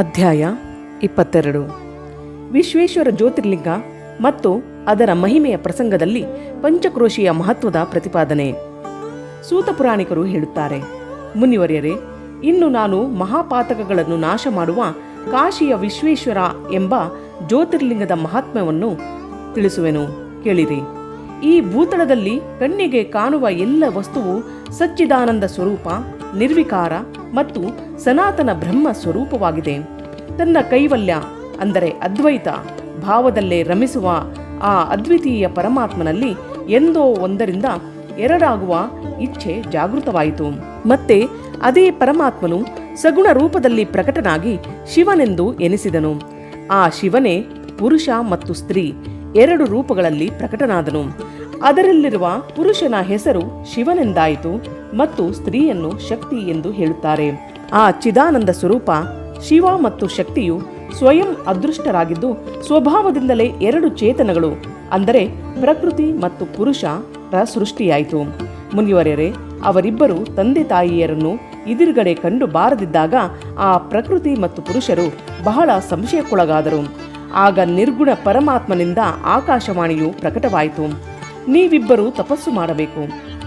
ಅಧ್ಯಾಯ 22. ವಿಶ್ವೇಶ್ವರ ಜ್ಯೋತಿರ್ಲಿಂಗ ಮತ್ತು ಅದರ ಮಹಿಮೆಯ ಪ್ರಸಂಗದಲ್ಲಿ ಪಂಚಕ್ರೋಶಿಯ ಮಹತ್ವದ ಪ್ರತಿಪಾದನೆ. ಸೂತ ಪುರಾಣಿಕರು ಹೇಳುತ್ತಾರೆ, ಮುನಿವರ್ಯರೇ, ಇನ್ನು ನಾನು ಮಹಾಪಾತಕಗಳನ್ನು ನಾಶ ಮಾಡುವ ಕಾಶಿಯ ವಿಶ್ವೇಶ್ವರ ಎಂಬ ಜ್ಯೋತಿರ್ಲಿಂಗದ ಮಹಾತ್ಮ್ಯವನ್ನು ತಿಳಿಸುವೆನು, ಕೇಳಿರಿ. ಈ ಭೂತಳದಲ್ಲಿ ಕಣ್ಣಿಗೆ ಕಾಣುವ ಎಲ್ಲ ವಸ್ತುವು ಸಚ್ಚಿದಾನಂದ ಸ್ವರೂಪ, ನಿರ್ವಿಕಾರ ಮತ್ತು ಸನಾತನ ಬ್ರಹ್ಮ ಸ್ವರೂಪವಾಗಿದೆ. ತನ್ನ ಕೈವಲ್ಯ ಅಂದರೆ ಅದ್ವೈತ ಭಾವದಲ್ಲೇ ರಮಿಸುವ ಆ ಅದ್ವಿತೀಯ ಪರಮಾತ್ಮನಲ್ಲಿ ಎಂದೋ ಒಂದರಿಂದ ಎರಡಾಗುವ ಇಚ್ಛೆ ಜಾಗೃತವಾಯಿತು. ಮತ್ತೆ ಅದೇ ಪರಮಾತ್ಮನು ಸಗುಣ ರೂಪದಲ್ಲಿ ಪ್ರಕಟನಾಗಿ ಶಿವನೆಂದು ಎನಿಸಿದನು. ಆ ಶಿವನೇ ಪುರುಷ ಮತ್ತು ಸ್ತ್ರೀ ಎರಡು ರೂಪಗಳಲ್ಲಿ ಪ್ರಕಟನಾದನು. ಅದರಲ್ಲಿರುವ ಪುರುಷನ ಹೆಸರು ಶಿವನೆಂದಾಯಿತು ಮತ್ತು ಸ್ತ್ರೀಯನ್ನು ಶಕ್ತಿ ಎಂದು ಹೇಳುತ್ತಾರೆ. ಆ ಚಿದಾನಂದ ಸ್ವರೂಪ ಶಿವ ಮತ್ತು ಶಕ್ತಿಯು ಸ್ವಯಂ ಅದೃಷ್ಟರಾಗಿದ್ದು ಸ್ವಭಾವದಿಂದಲೇ ಎರಡು ಚೇತನಗಳು ಅಂದರೆ ಪ್ರಕೃತಿ ಮತ್ತು ಪುರುಷರ ಸೃಷ್ಟಿಯಾಯಿತು. ಮುನಿವರ್ಯರೇ, ಅವರಿಬ್ಬರು ತಂದೆ ತಾಯಿಯರನ್ನು ಎದುರುಗಡೆ ಕಂಡು ಬಾರದಿದ್ದಾಗ ಆ ಪ್ರಕೃತಿ ಮತ್ತು ಪುರುಷರು ಬಹಳ ಸಂಶಯಕ್ಕೊಳಗಾದರು. ಆಗ ನಿರ್ಗುಣ ಪರಮಾತ್ಮನಿಂದ ಆಕಾಶವಾಣಿಯು ಪ್ರಕಟವಾಯಿತು. ನೀವಿಬ್ಬರು ತಪಸ್ಸು ಮಾಡಬೇಕು,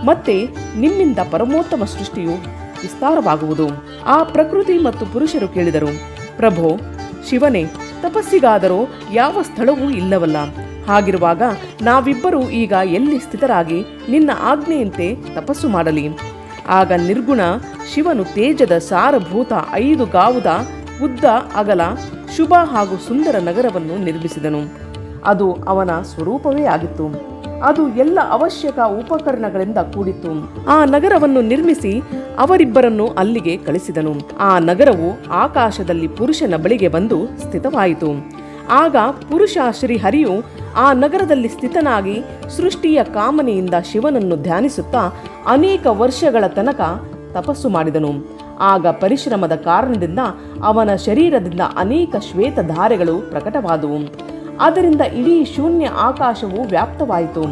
ಮತ್ತೆ ನಿಮ್ಮಿಂದ ಪರಮೋತ್ತಮ ಸೃಷ್ಟಿಯು ವಿಸ್ತಾರವಾಗುವುದು. ಆ ಪ್ರಕೃತಿ ಮತ್ತು ಪುರುಷರು ಕೇಳಿದರು, ಪ್ರಭೋ ಶಿವನೇ, ತಪಸ್ಸಿಗಾದರೂ ಯಾವ ಸ್ಥಳವೂ ಇಲ್ಲವಲ್ಲ. ಹಾಗಿರುವಾಗ ನಾವಿಬ್ಬರೂ ಈಗ ಎಲ್ಲಿ ಸ್ಥಿತರಾಗಿ ನಿನ್ನ ಆಜ್ಞೆಯಂತೆ ತಪಸ್ಸು ಮಾಡಲಿ? ಆಗ ನಿರ್ಗುಣ ಶಿವನು ತೇಜದ ಸಾರಭೂತ 5 ಗಾವುದ ಉದ್ದ ಅಗಲ ಶುಭ ಹಾಗೂ ಸುಂದರ ನಗರವನ್ನು ನಿರ್ಮಿಸಿದನು. ಅದು ಅವನ ಸ್ವರೂಪವೇ ಆಗಿತ್ತು. ಅದು ಎಲ್ಲ ಅವಶ್ಯಕ ಉಪಕರಣಗಳಿಂದ ಕೂಡಿತ್ತು. ಆ ನಗರವನ್ನು ನಿರ್ಮಿಸಿ ಅವರಿಬ್ಬರನ್ನು ಅಲ್ಲಿಗೆ ಕಳಿಸಿದನು. ಆ ನಗರವು ಆಕಾಶದಲ್ಲಿ ಪುರುಷನ ಬಳಿಗೆ ಬಂದು ಸ್ಥಿತವಾಯಿತು. ಆಗ ಪುರುಷ ಶ್ರೀಹರಿಯು ಆ ನಗರದಲ್ಲಿ ಸ್ಥಿತನಾಗಿ ಸೃಷ್ಟಿಯ ಕಾಮನೆಯಿಂದ ಶಿವನನ್ನು ಧ್ಯಾನಿಸುತ್ತಾ ಅನೇಕ ವರ್ಷಗಳ ತನಕ ತಪಸ್ಸು ಮಾಡಿದನು. ಆಗ ಪರಿಶ್ರಮದ ಕಾರಣದಿಂದ ಅವನ ಶರೀರದಿಂದ ಅನೇಕ ಶ್ವೇತ ಧಾರೆಗಳು ಪ್ರಕಟವಾದವು. ಅದರಿಂದ ಇಡೀ ಶೂನ್ಯ ಆಕಾಶವು ವ್ಯಾಪ್ತವಾಯಿತು.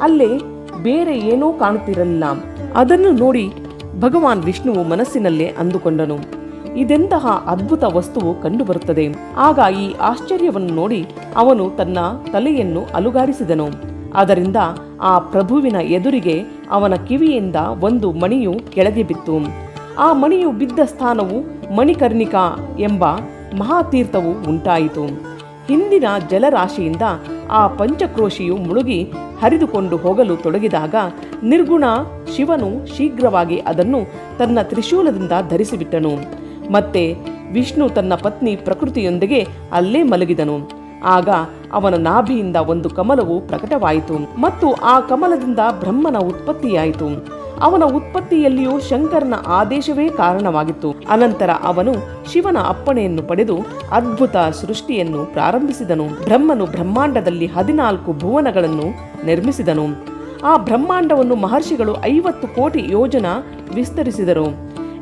ಅಲ್ಲೇ ಬೇರೆ ಏನೂ ಕಾಣುತ್ತಿರಲಿಲ್ಲ. ಅದನ್ನು ನೋಡಿ ಭಗವಾನ್ ವಿಷ್ಣುವು ಮನಸ್ಸಿನಲ್ಲೇ ಅಂದುಕೊಂಡನು, ಇದೆಂತಹ ಅದ್ಭುತ ವಸ್ತುವು ಕಂಡುಬರುತ್ತದೆ. ಆಗ ಈ ಆಶ್ಚರ್ಯವನ್ನು ನೋಡಿ ಅವನು ತನ್ನ ತಲೆಯನ್ನು ಅಲುಗಾಡಿಸಿದನು. ಅದರಿಂದ ಆ ಪ್ರಭುವಿನ ಎದುರಿಗೆ ಅವನ ಕಿವಿಯಿಂದ ಒಂದು ಮಣಿಯು ಕೆಳಗೆ ಬಿತ್ತು. ಆ ಮಣಿಯು ಬಿದ್ದ ಸ್ಥಾನವು ಮಣಿಕರ್ಣಿಕಾ ಎಂಬ ಮಹಾತೀರ್ಥವು ಉಂಟಾಯಿತು. ಹಿಂದಿನ ಜಲರಾಶಿಯಿಂದ ಆ ಪಂಚಕ್ರೋಶಿಯು ಮುಳುಗಿ ಹರಿದುಕೊಂಡು ಹೋಗಲು ತೊಡಗಿದಾಗ ನಿರ್ಗುಣ ಶಿವನು ಶೀಘ್ರವಾಗಿ ಅದನ್ನು ತನ್ನ ತ್ರಿಶೂಲದಿಂದ ಧರಿಸಿಬಿಟ್ಟನು. ಮತ್ತೆ ವಿಷ್ಣು ತನ್ನ ಪತ್ನಿ ಪ್ರಕೃತಿಯೊಂದಿಗೆ ಅಲ್ಲೇ ಮಲಗಿದನು. ಆಗ ಅವನ ನಾಭಿಯಿಂದ ಒಂದು ಕಮಲವು ಪ್ರಕಟವಾಯಿತು ಮತ್ತು ಆ ಕಮಲದಿಂದ ಬ್ರಹ್ಮನ ಉತ್ಪತ್ತಿಯಾಯಿತು. ಅವನ ಉತ್ಪತ್ತಿಯಲ್ಲಿಯೂ ಶಂಕರನ ಆದೇಶವೇ ಕಾರಣವಾಗಿತ್ತು. ಅನಂತರ ಅವನು ಶಿವನ ಅಪ್ಪಣೆಯನ್ನು ಪಡೆದು ಅದ್ಭುತ ಸೃಷ್ಟಿಯನ್ನು ಪ್ರಾರಂಭಿಸಿದನು. ಬ್ರಹ್ಮನು ಬ್ರಹ್ಮಾಂಡದಲ್ಲಿ 14 ಭುವನಗಳನ್ನು ನಿರ್ಮಿಸಿದನು. ಆ ಬ್ರಹ್ಮಾಂಡವನ್ನು ಮಹರ್ಷಿಗಳು 50 ಕೋಟಿ ಯೋಜನ ವಿಸ್ತರಿಸಿದರು.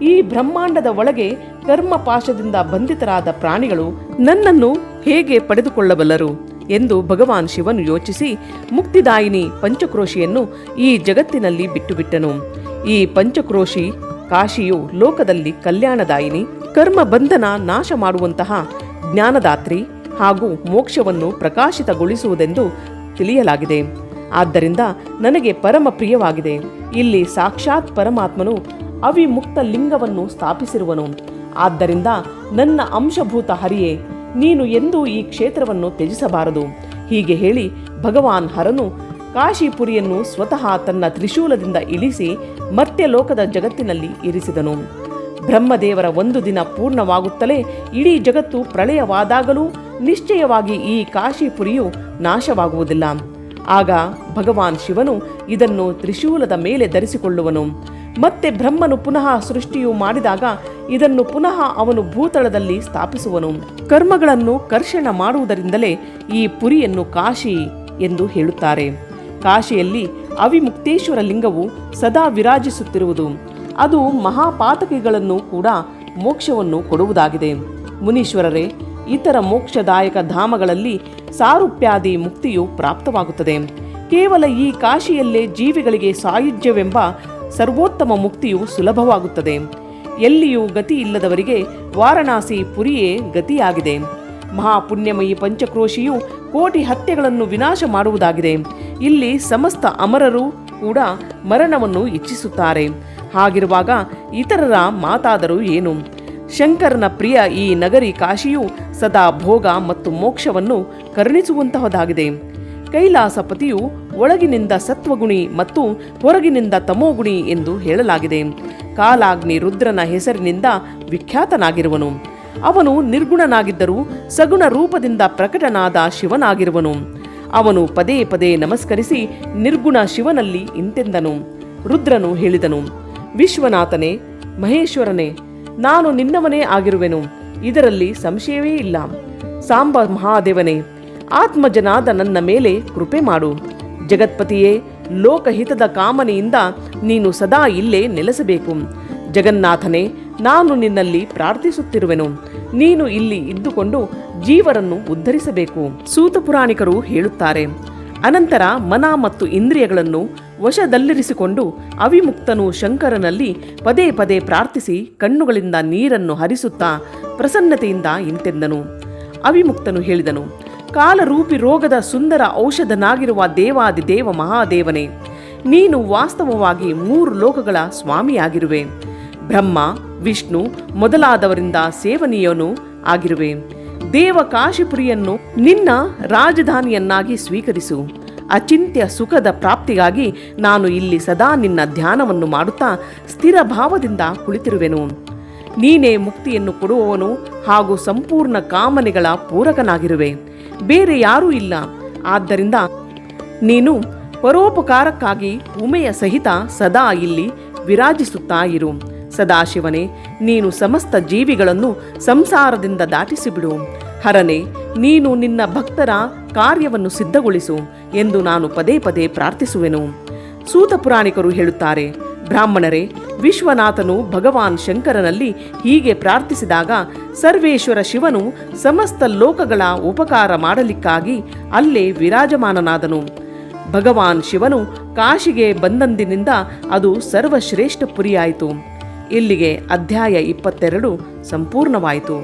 ಈ ಬ್ರಹ್ಮಾಂಡದ ಒಳಗೆ ಕರ್ಮಪಾಶದಿಂದ ಬಂಧಿತರಾದ ಪ್ರಾಣಿಗಳು ನನ್ನನ್ನು ಹೇಗೆ ಪಡೆದುಕೊಳ್ಳಬಲ್ಲರು ಎಂದು ಭಗವಾನ್ ಶಿವನು ಯೋಚಿಸಿ ಮುಕ್ತಿದಾಯಿನಿ ಪಂಚಕ್ರೋಶಿಯನ್ನು ಈ ಜಗತ್ತಿನಲ್ಲಿ ಬಿಟ್ಟುಬಿಟ್ಟನು. ಈ ಪಂಚಕ್ರೋಶಿ ಕಾಶಿಯು ಲೋಕದಲ್ಲಿ ಕಲ್ಯಾಣದಾಯಿನಿ, ಕರ್ಮ ಬಂಧನ ನಾಶ ಮಾಡುವಂತಹ ಜ್ಞಾನದಾತ್ರಿ ಹಾಗೂ ಮೋಕ್ಷವನ್ನು ಪ್ರಕಾಶಿತಗೊಳಿಸುವುದೆಂದು ತಿಳಿಯಲಾಗಿದೆ. ಆದ್ದರಿಂದ ನನಗೆ ಪರಮ ಪ್ರಿಯವಾಗಿದೆ. ಇಲ್ಲಿ ಸಾಕ್ಷಾತ್ ಪರಮಾತ್ಮನು ಅವಿಮುಕ್ತ ಲಿಂಗವನ್ನು ಸ್ಥಾಪಿಸಿರುವನು. ಆದ್ದರಿಂದ ನನ್ನ ಅಂಶಭೂತ ಹರಿಯೇ, ನೀನು ಎಂದೂ ಈ ಕ್ಷೇತ್ರವನ್ನು ತ್ಯಜಿಸಬಾರದು. ಹೀಗೆ ಹೇಳಿ ಭಗವಾನ್ ಹರನು ಕಾಶಿಪುರಿಯನ್ನು ಸ್ವತಃ ತನ್ನ ತ್ರಿಶೂಲದಿಂದ ಇಳಿಸಿ ಮತ್ತೆ ಲೋಕದ ಜಗತ್ತಿನಲ್ಲಿ ಇರಿಸಿದನು. ಬ್ರಹ್ಮದೇವರ ಒಂದು ದಿನ ಪೂರ್ಣವಾಗುತ್ತಲೇ ಇಡೀ ಜಗತ್ತು ಪ್ರಳಯವಾದಾಗಲೂ ನಿಶ್ಚಯವಾಗಿ ಈ ಕಾಶಿಪುರಿಯು ನಾಶವಾಗುವುದಿಲ್ಲ. ಆಗ ಭಗವಾನ್ ಶಿವನು ಇದನ್ನು ತ್ರಿಶೂಲದ ಮೇಲೆ ಧರಿಸಿಕೊಳ್ಳುವನು. ಮತ್ತೆ ಬ್ರಹ್ಮನು ಪುನಃ ಸೃಷ್ಟಿಯು ಮಾಡಿದಾಗ ಇದನ್ನು ಪುನಃ ಅವನು ಭೂತಳದಲ್ಲಿ ಸ್ಥಾಪಿಸುವನು. ಕರ್ಮಗಳನ್ನು ಕರ್ಷಣ ಮಾಡುವುದರಿಂದಲೇ ಈ ಪುರಿಯನ್ನು ಕಾಶಿ ಎಂದು ಹೇಳುತ್ತಾರೆ. ಕಾಶಿಯಲ್ಲಿ ಅವಿಮುಕ್ತೇಶ್ವರ ಲಿಂಗವು ಸದಾ ವಿರಾಜಿಸುತ್ತಿರುವುದು. ಅದು ಮಹಾಪಾತಕಿಗಳನ್ನು ಕೂಡ ಮೋಕ್ಷವನ್ನು ಕೊಡುವುದಾಗಿದೆ. ಮುನೀಶ್ವರರೇ, ಇತರ ಮೋಕ್ಷದಾಯಕ ಧಾಮಗಳಲ್ಲಿ ಸಾರೂಪ್ಯಾದಿ ಮುಕ್ತಿಯು ಪ್ರಾಪ್ತವಾಗುತ್ತದೆ. ಕೇವಲ ಈ ಕಾಶಿಯಲ್ಲೇ ಜೀವಿಗಳಿಗೆ ಸಾಯುಜ್ಯವೆಂಬ ಸರ್ವೋತ್ತಮ ಮುಕ್ತಿಯು ಸುಲಭವಾಗುತ್ತದೆ. ಎಲ್ಲಿಯೂ ಗತಿ ಇಲ್ಲದವರಿಗೆ ವಾರಣಾಸಿ ಪುರಿಯೇ ಗತಿಯಾಗಿದೆ. ಮಹಾಪುಣ್ಯಮಯಿ ಪಂಚಕ್ರೋಶಿಯು ಕೋಟಿ ಹತ್ಯೆಗಳನ್ನು ವಿನಾಶ ಮಾಡುವುದಾಗಿದೆ. ಇಲ್ಲಿ ಸಮಸ್ತ ಅಮರರು ಕೂಡ ಮರಣವನ್ನು ಇಚ್ಛಿಸುತ್ತಾರೆ. ಹಾಗಿರುವಾಗ ಇತರರ ಮಾತಾದರೂ ಏನು? ಶಂಕರನ ಪ್ರಿಯ ಈ ನಗರಿ ಕಾಶಿಯು ಸದಾ ಭೋಗ ಮತ್ತು ಮೋಕ್ಷವನ್ನು ಕರುಣಿಸುವಂತಹದಾಗಿದೆ. ಕೈಲಾಸಪತಿಯು ಒಳಗಿನಿಂದ ಸತ್ವಗುಣಿ ಮತ್ತು ಹೊರಗಿನಿಂದ ತಮೋಗುಣಿ ಎಂದು ಹೇಳಲಾಗಿದೆ. ಕಾಲಾಗ್ನಿ ರುದ್ರನ ಹೆಸರಿನಿಂದ ವಿಖ್ಯಾತನಾಗಿರುವನು. ಅವನು ನಿರ್ಗುಣನಾಗಿದ್ದರೂ ಸಗುಣ ರೂಪದಿಂದ ಪ್ರಕಟನಾದ ಶಿವನಾಗಿರುವನು. ಅವನು ಪದೇ ಪದೇ ನಮಸ್ಕರಿಸಿ ನಿರ್ಗುಣ ಶಿವನಲ್ಲಿ ಇಂತೆಂದನು. ರುದ್ರನು ಹೇಳಿದನು, ವಿಶ್ವನಾಥನೇ, ಮಹೇಶ್ವರನೇ, ನಾನು ನಿನ್ನವನೇ ಆಗಿರುವೆನು, ಇದರಲ್ಲಿ ಸಂಶಯವೇ ಇಲ್ಲ. ಸಾಂಬ ಮಹಾದೇವನೇ, ಆತ್ಮಜನಾದ ನನ್ನ ಮೇಲೆ ಕೃಪೆ ಮಾಡು. ಜಗತ್ಪತಿಯೇ, ಲೋಕಹಿತದ ಕಾಮನೆಯಿಂದ ನೀನು ಸದಾ ಇಲ್ಲೇ ನೆಲೆಸಬೇಕು. ಜಗನ್ನಾಥನೇ, ನಾನು ನಿನ್ನಲ್ಲಿ ಪ್ರಾರ್ಥಿಸುತ್ತಿರುವೆನು. ನೀನು ಇಲ್ಲಿ ಇದ್ದುಕೊಂಡು ಜೀವರನ್ನು ಉದ್ಧರಿಸಬೇಕು. ಸೂತ ಪುರಾಣಿಕರು ಹೇಳುತ್ತಾರೆ, ಅನಂತರ ಮನ ಮತ್ತು ಇಂದ್ರಿಯಗಳನ್ನು ವಶದಲ್ಲಿರಿಸಿಕೊಂಡು ಅವಿಮುಕ್ತನು ಶಂಕರನಲ್ಲಿ ಪದೇ ಪದೇ ಪ್ರಾರ್ಥಿಸಿ ಕಣ್ಣುಗಳಿಂದ ನೀರನ್ನು ಹರಿಸುತ್ತಾ ಪ್ರಸನ್ನತೆಯಿಂದ ಇಂತೆಂದನು. ಅವಿಮುಕ್ತನು ಹೇಳಿದನು, ಕಾಲರೂಪಿ ರೋಗದ ಸುಂದರ ಔಷಧನಾಗಿರುವ ದೇವಾದಿದೇವ ಮಹಾದೇವನೇ, ನೀನು ವಾಸ್ತವವಾಗಿ 3 ಲೋಕಗಳ ಸ್ವಾಮಿಯಾಗಿರುವೆ. ಬ್ರಹ್ಮ, ವಿಷ್ಣು ಮೊದಲಾದವರಿಂದ ಸೇವನೀಯನೂ ಆಗಿರುವೆ. ದೇವ ಕಾಶಿಪುರಿಯನ್ನು ನಿನ್ನ ರಾಜಧಾನಿಯನ್ನಾಗಿ ಸ್ವೀಕರಿಸು. ಅಚಿಂತ್ಯ ಸುಖದ ಪ್ರಾಪ್ತಿಗಾಗಿ ನಾನು ಇಲ್ಲಿ ಸದಾ ನಿನ್ನ ಧ್ಯಾನವನ್ನು ಮಾಡುತ್ತಾ ಸ್ಥಿರ ಭಾವದಿಂದ ಕುಳಿತಿರುವೆನು. ನೀನೇ ಮುಕ್ತಿಯನ್ನು ಕೊಡುವವನು ಹಾಗೂ ಸಂಪೂರ್ಣ ಕಾಮನೆಗಳ ಪೂರಕನಾಗಿರುವೆ. ಬೇರೆ ಯಾರೂ ಇಲ್ಲ. ಆದ್ದರಿಂದ ನೀನು ಪರೋಪಕಾರಕ್ಕಾಗಿ ಉಮೆಯ ಸಹಿತ ಸದಾ ಇಲ್ಲಿ ವಿರಾಜಿಸುತ್ತಾ ಇರು. ಸದಾಶಿವನೇ, ನೀನು ಸಮಸ್ತ ಜೀವಿಗಳನ್ನು ಸಂಸಾರದಿಂದ ದಾಟಿಸಿಬಿಡು. ಹರನೇ, ನೀನು ನಿನ್ನ ಭಕ್ತರ ಕಾರ್ಯವನ್ನು ಸಿದ್ಧಗೊಳಿಸು ಎಂದು ನಾನು ಪದೇ ಪದೇ ಪ್ರಾರ್ಥಿಸುವೆನು. ಸೂತ ಪುರಾಣಿಕರು ಹೇಳುತ್ತಾರೆ, ಬ್ರಾಹ್ಮಣರೇ, ವಿಶ್ವನಾಥನು ಭಗವಾನ್ ಶಂಕರನಲ್ಲಿ ಹೀಗೆ ಪ್ರಾರ್ಥಿಸಿದಾಗ ಸರ್ವೇಶ್ವರ ಶಿವನು ಸಮಸ್ತ ಲೋಕಗಳ ಉಪಕಾರ ಮಾಡಲಿಕ್ಕಾಗಿ ಅಲ್ಲೇ ವಿರಾಜಮಾನನಾದನು. ಭಗವಾನ್ ಶಿವನು ಕಾಶಿಗೆ ಬಂದಂದಿನಿಂದ ಅದು ಸರ್ವಶ್ರೇಷ್ಠ ಪುರಿಯಾಯಿತು. ಇಲ್ಲಿಗೆ ಅಧ್ಯಾಯ 22 ಸಂಪೂರ್ಣವಾಯಿತು.